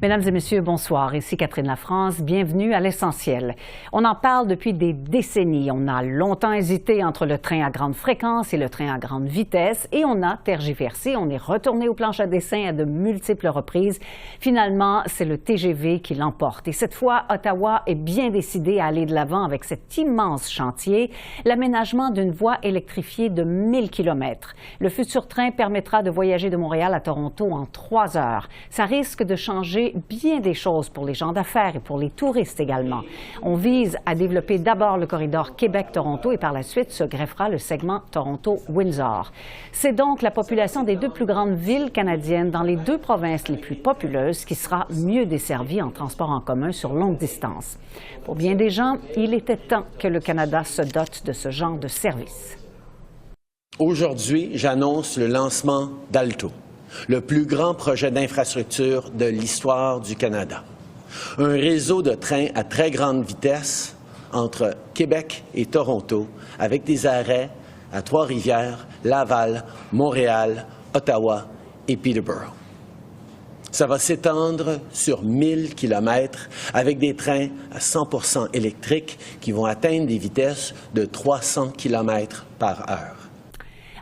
Mesdames et messieurs, bonsoir. Ici Catherine Lafrance. Bienvenue à l'Essentiel. On en parle depuis des décennies. On a longtemps hésité entre le train à grande fréquence et le train à grande vitesse et on a tergiversé. On est retourné aux planches à dessin à de multiples reprises. Finalement, c'est le TGV qui l'emporte. Et cette fois, Ottawa est bien décidé à aller de l'avant avec cet immense chantier, l'aménagement d'une voie électrifiée de 1000 km. Le futur train permettra de voyager de Montréal à Toronto en 3 heures. Ça risque de changer bien des choses pour les gens d'affaires et pour les touristes également. On vise à développer d'abord le corridor Québec-Toronto et par la suite se greffera le segment Toronto-Windsor. C'est donc la population des deux plus grandes villes canadiennes dans les deux provinces les plus populeuses qui sera mieux desservie en transport en commun sur longue distance. Pour bien des gens, il était temps que le Canada se dote de ce genre de service. Aujourd'hui, j'annonce le lancement d'Alto, le plus grand projet d'infrastructure de l'histoire du Canada. Un réseau de trains à très grande vitesse entre Québec et Toronto, avec des arrêts à Trois-Rivières, Laval, Montréal, Ottawa et Peterborough. Ça va s'étendre sur 1000 km avec des trains à 100% électriques qui vont atteindre des vitesses de 300 km par heure.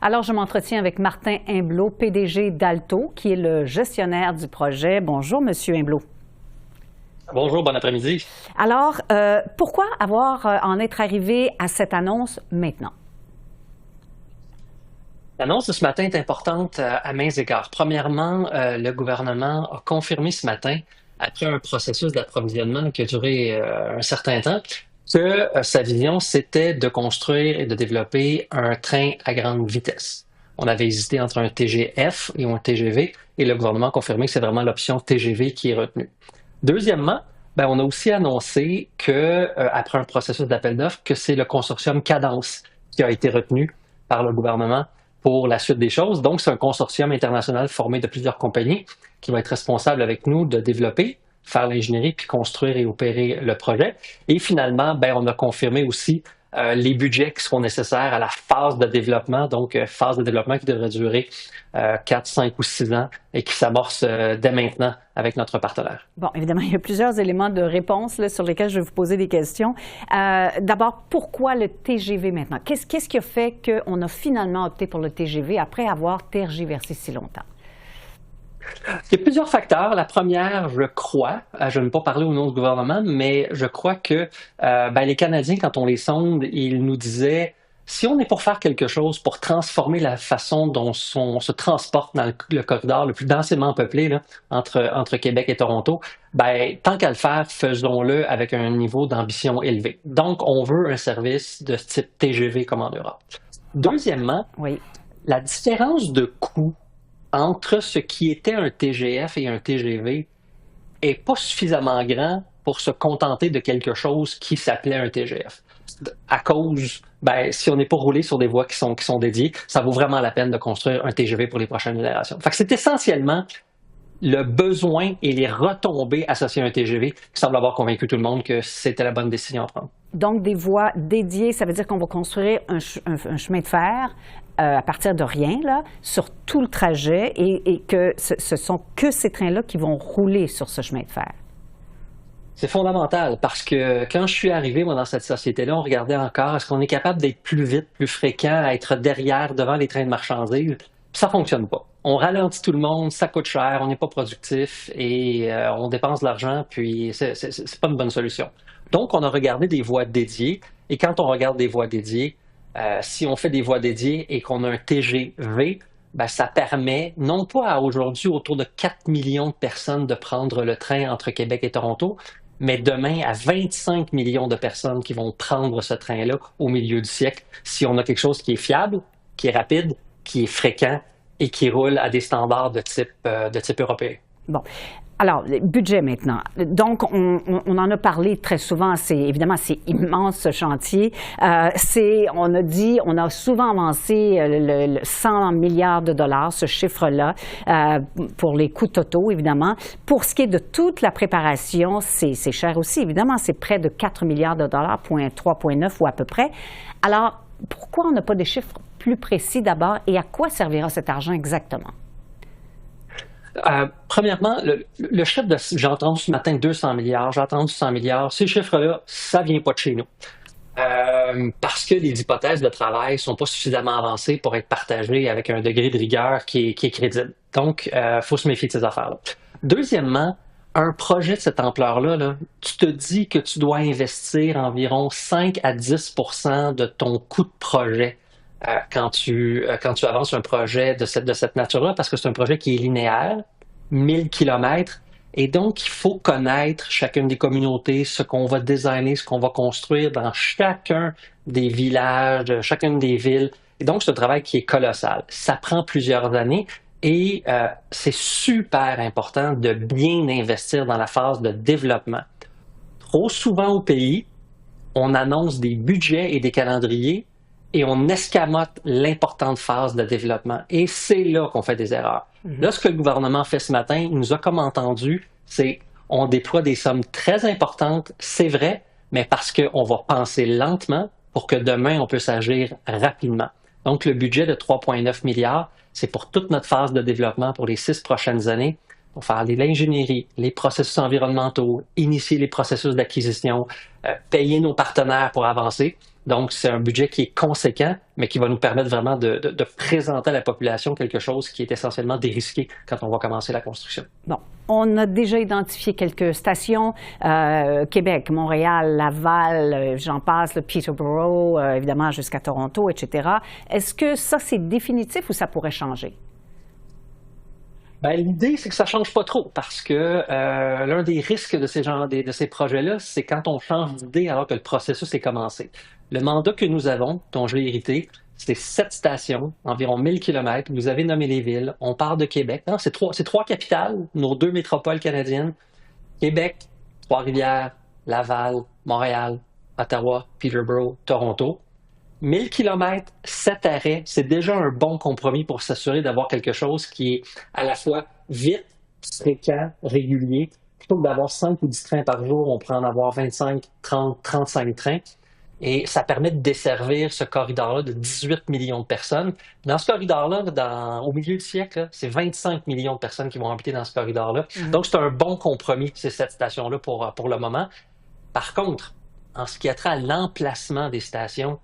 Alors, je m'entretiens avec Martin Imblot, PDG d'Alto, qui est le gestionnaire du projet. Bonjour, Monsieur Imblot. Bonjour, bon après-midi. Alors, pourquoi en être arrivé à cette annonce maintenant? L'annonce de ce matin est importante à maints égards. Premièrement, le gouvernement a confirmé ce matin, après un processus d'approvisionnement qui a duré un certain temps, que sa vision, c'était de construire et de développer un train à grande vitesse. On avait hésité entre un TGF et un TGV, et le gouvernement a confirmé que c'est vraiment l'option TGV qui est retenue. Deuxièmement, on a aussi annoncé que, après un processus d'appel d'offres, que c'est le consortium Cadence qui a été retenu par le gouvernement pour la suite des choses. Donc, c'est un consortium international formé de plusieurs compagnies qui va être responsable avec nous de développer, faire l'ingénierie, puis construire et opérer le projet. Et finalement, on a confirmé aussi les budgets qui seront nécessaires à la phase de développement, donc phase de développement qui devrait durer 4, 5 ou 6 ans et qui s'amorce dès maintenant avec notre partenaire. Bon, évidemment, il y a plusieurs éléments de réponse là, sur lesquels je vais vous poser des questions. D'abord, pourquoi le TGV maintenant? Qu'est-ce qui a fait qu'on a finalement opté pour le TGV après avoir tergiversé si longtemps? Il y a plusieurs facteurs. La première, je crois, je ne vais pas parler au nom du gouvernement, mais je crois que les Canadiens, quand on les sonde, ils nous disaient, si on est pour faire quelque chose pour transformer la façon dont on se transporte dans le corridor le plus densément peuplé là, entre Québec et Toronto, tant qu'à le faire, faisons-le avec un niveau d'ambition élevé. Donc, on veut un service de type TGV comme en Europe. Deuxièmement, oui, la différence de coût entre ce qui était un TGF et un TGV est pas suffisamment grand pour se contenter de quelque chose qui s'appelait un TGF. À cause, si on n'est pas roulé sur des voies qui sont dédiées, ça vaut vraiment la peine de construire un TGV pour les prochaines générations. Fait que c'est essentiellement le besoin et les retombées associées à un TGV qui semblent avoir convaincu tout le monde que c'était la bonne décision à prendre. Donc, des voies dédiées, ça veut dire qu'on va construire un chemin de fer à partir de rien, là, sur tout le trajet et que ce sont que ces trains-là qui vont rouler sur ce chemin de fer. C'est fondamental parce que quand je suis arrivé, moi, dans cette société-là, on regardait encore, est-ce qu'on est capable d'être plus vite, plus fréquent, à être derrière, devant les trains de marchandises? Puis ça fonctionne pas. On ralentit tout le monde, ça coûte cher, on n'est pas productif et on dépense de l'argent, puis c'est pas une bonne solution. Donc, on a regardé des voies dédiées et quand on regarde des voies dédiées, si on fait des voies dédiées et qu'on a un TGV, ça permet non pas à aujourd'hui autour de 4 millions de personnes de prendre le train entre Québec et Toronto, mais demain à 25 millions de personnes qui vont prendre ce train-là au milieu du siècle si on a quelque chose qui est fiable, qui est rapide, qui est fréquent et qui roule à des standards de type européen. Bon. Alors, le budget maintenant. Donc, on en a parlé très souvent. Évidemment, c'est immense ce chantier. On a souvent avancé le 100 milliards de dollars, ce chiffre-là, pour les coûts totaux, évidemment. Pour ce qui est de toute la préparation, c'est cher aussi. Évidemment, c'est près de 4 milliards de dollars, 3,9 ou à peu près. Alors, pourquoi on n'a pas des chiffres plus précis d'abord et à quoi servira cet argent exactement? Premièrement, le chiffre j'ai entendu ce matin 200 milliards, j'ai entendu 100 milliards. Ces chiffres-là, ça vient pas de chez nous. Parce que les hypothèses de travail sont pas suffisamment avancées pour être partagées avec un degré de rigueur qui est crédible. Donc, faut se méfier de ces affaires-là. Deuxièmement, un projet de cette ampleur-là, là, tu te dis que tu dois investir environ 5 à 10 de ton coût de projet quand tu avances un projet de cette nature-là, parce que c'est un projet qui est linéaire, 1000 kilomètres, et donc il faut connaître chacune des communautés, ce qu'on va designer, ce qu'on va construire dans chacun des villages, chacune des villes. Et donc, c'est un travail qui est colossal. Ça prend plusieurs années. Et c'est super important de bien investir dans la phase de développement. Trop souvent au pays, on annonce des budgets et des calendriers et on escamote l'importante phase de développement. Et c'est là qu'on fait des erreurs. Là, ce que le gouvernement fait ce matin, il nous a comme entendu, c'est on déploie des sommes très importantes, c'est vrai, mais parce qu'on va penser lentement pour que demain, on puisse agir rapidement. Donc, le budget de 3,9 milliards, c'est pour toute notre phase de développement pour les 6 prochaines années, pour faire de l'ingénierie, les processus environnementaux, initier les processus d'acquisition, payer nos partenaires pour avancer. Donc, c'est un budget qui est conséquent, mais qui va nous permettre vraiment de présenter à la population quelque chose qui est essentiellement dérisqué quand on va commencer la construction. Bon, on a déjà identifié quelques stations, Québec, Montréal, Laval, j'en passe, le Peterborough, évidemment jusqu'à Toronto, etc. Est-ce que ça, c'est définitif ou ça pourrait changer? Ben, l'idée, c'est que ça ne change pas trop parce que l'un des risques de ces projets-là, c'est quand on change d'idée alors que le processus est commencé. Le mandat que nous avons, dont j'ai hérité, c'est 7 stations, environ 1000 kilomètres. Vous avez nommé les villes. On part de Québec. C'est trois capitales, nos 2 métropoles canadiennes. Québec, Trois-Rivières, Laval, Montréal, Ottawa, Peterborough, Toronto. 1000 kilomètres, 7 arrêts, c'est déjà un bon compromis pour s'assurer d'avoir quelque chose qui est à la fois vite, fréquent, régulier. Plutôt que d'avoir 5 ou 10 trains par jour, on pourrait en avoir 25, 30, 35 trains. Et ça permet de desservir ce corridor-là de 18 millions de personnes. Dans ce corridor-là, au milieu du siècle, c'est 25 millions de personnes qui vont habiter dans ce corridor-là. Donc, c'est un bon compromis, cette station-là, pour le moment. Par contre, en ce qui a trait à l'emplacement des stations,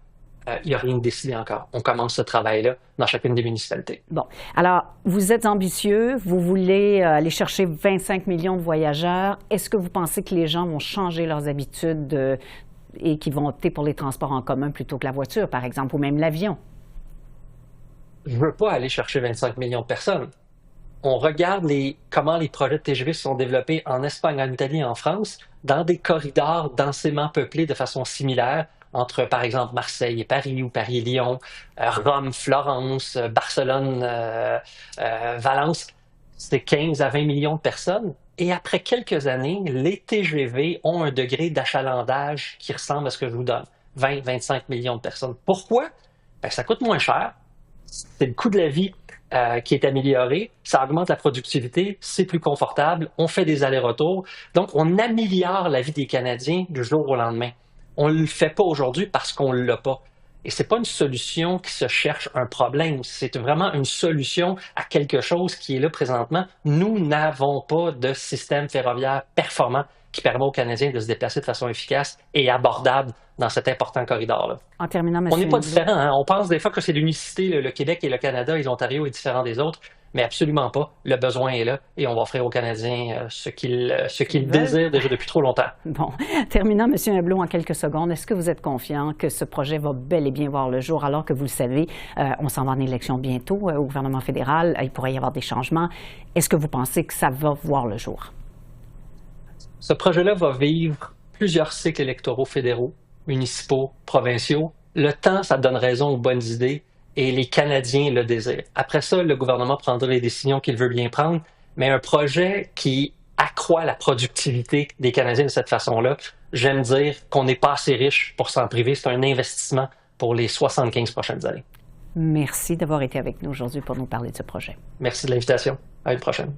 il n'y a rien de décidé encore. On commence ce travail-là dans chacune des municipalités. Bon. Alors, vous êtes ambitieux, vous voulez aller chercher 25 millions de voyageurs. Est-ce que vous pensez que les gens vont changer leurs habitudes et qu'ils vont opter pour les transports en commun plutôt que la voiture, par exemple, ou même l'avion? Je ne veux pas aller chercher 25 millions de personnes. On regarde comment les projets de TGV sont développés en Espagne, en Italie, en France, dans des corridors densément peuplés de façon similaire, entre, par exemple, Marseille et Paris, ou Paris et Lyon, Rome, Florence, Barcelone, Valence, c'est 15 à 20 millions de personnes. Et après quelques années, les TGV ont un degré d'achalandage qui ressemble à ce que je vous donne, 20-25 millions de personnes. Pourquoi? Ben, ça coûte moins cher, c'est le coût de la vie qui est amélioré, ça augmente la productivité, c'est plus confortable, on fait des allers-retours. Donc, on améliore la vie des Canadiens du jour au lendemain. On ne le fait pas aujourd'hui parce qu'on ne l'a pas. Et ce n'est pas une solution qui se cherche un problème, c'est vraiment une solution à quelque chose qui est là présentement. Nous n'avons pas de système ferroviaire performant qui permet aux Canadiens de se déplacer de façon efficace et abordable dans cet important corridor-là. En terminant, M. On n'est pas différents. Hein? On pense des fois que c'est l'unicité, le Québec et le Canada, et l'Ontario est différent des autres. Mais absolument pas. Le besoin est là et on va offrir aux Canadiens ce qu'ils désirent déjà depuis trop longtemps. Bon. Terminant, M. Hublot, en quelques secondes, est-ce que vous êtes confiant que ce projet va bel et bien voir le jour alors que, vous le savez, on s'en va en élection bientôt au gouvernement fédéral, il pourrait y avoir des changements. Est-ce que vous pensez que ça va voir le jour? Ce projet-là va vivre plusieurs cycles électoraux fédéraux, municipaux, provinciaux. Le temps, ça donne raison aux bonnes idées. Et les Canadiens le désirent. Après ça, le gouvernement prendra les décisions qu'il veut bien prendre, mais un projet qui accroît la productivité des Canadiens de cette façon-là, j'aime dire qu'on n'est pas assez riche pour s'en priver. C'est un investissement pour les 75 prochaines années. Merci d'avoir été avec nous aujourd'hui pour nous parler de ce projet. Merci de l'invitation. À une prochaine.